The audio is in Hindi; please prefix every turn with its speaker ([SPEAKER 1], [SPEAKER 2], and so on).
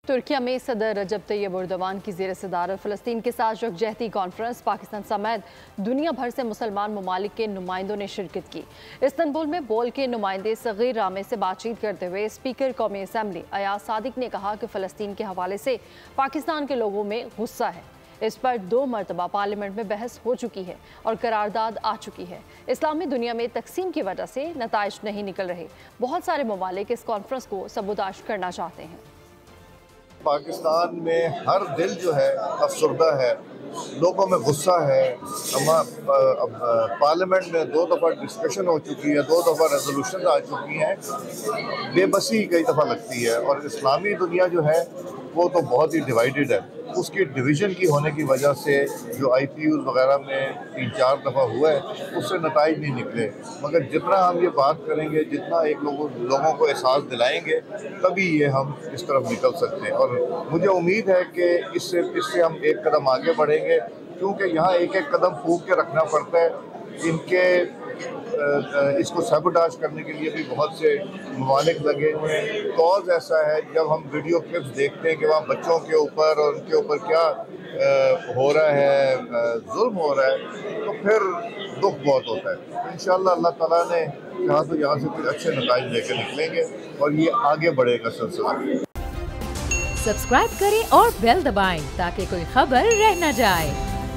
[SPEAKER 1] तुर्किया में सदर रजब तैयब एर्दोगान की ज़ेर सदारत फ़लस्तीन के साथ यकजहती कॉन्फ्रेंस पाकिस्तान समेत दुनिया भर से मुसलमान ममालिक के नुमाइंदों ने शिरकत की। इस्तांबुल में बोल के नुमाइंदे सगीर रामे से बातचीत करते हुए स्पीकर कौमी असम्बली अयाज सादिक ने कहा कि फ़लस्तीन के हवाले से पाकिस्तान के लोगों में गुस्सा है। इस पर 2 मरतबा पार्लियामेंट में बहस हो चुकी है और करारदाद आ चुकी है। इस्लामी दुनिया में तकसीम की वजह से नताइज नहीं निकल रहे। बहुत सारे ममालिक इस कॉन्फ्रेंस को सबूताश करना चाहते हैं।
[SPEAKER 2] पाकिस्तान में हर दिल जो है अफसरदा है, लोगों में गुस्सा है। पार्लियामेंट में 2 दफ़ा डिस्कशन हो चुकी है, 2 दफ़ा रेजोल्यूशन आ चुकी हैं। बेबसी कई दफ़ा लगती है और इस्लामी दुनिया जो है वो तो बहुत ही डिवाइडेड है। उसकी डिवीज़न की होने की वजह से जो IPUs वगैरह में 3-4 दफ़ा हुआ है उससे नताइज नहीं निकले। मगर जितना हम ये बात करेंगे, जितना एक लोगों को एहसास दिलाएंगे, तभी ये हम इस तरफ निकल सकते हैं। और मुझे उम्मीद है कि इससे हम एक कदम आगे बढ़ेंगे, क्योंकि यहाँ एक कदम फूंक के रखना पड़ता है। इनके इसको सबोटाज करने के लिए भी बहुत से ममालिक लगे हुए हैं। कॉज ऐसा है, जब हम वीडियो क्लिप्स देखते हैं कि वहाँ बच्चों के ऊपर और उनके ऊपर क्या हो रहा है, जुल्म हो रहा है, तो फिर दुख बहुत होता है। इंशाअल्लाह अल्लाह ताला ने यहाँ से कुछ अच्छे नताइज लेकर निकलेंगे और ये आगे बढ़ेगा सिलसिला।
[SPEAKER 3] सब्सक्राइब करें और बेल दबाएं ताकि कोई खबर रह न जाए।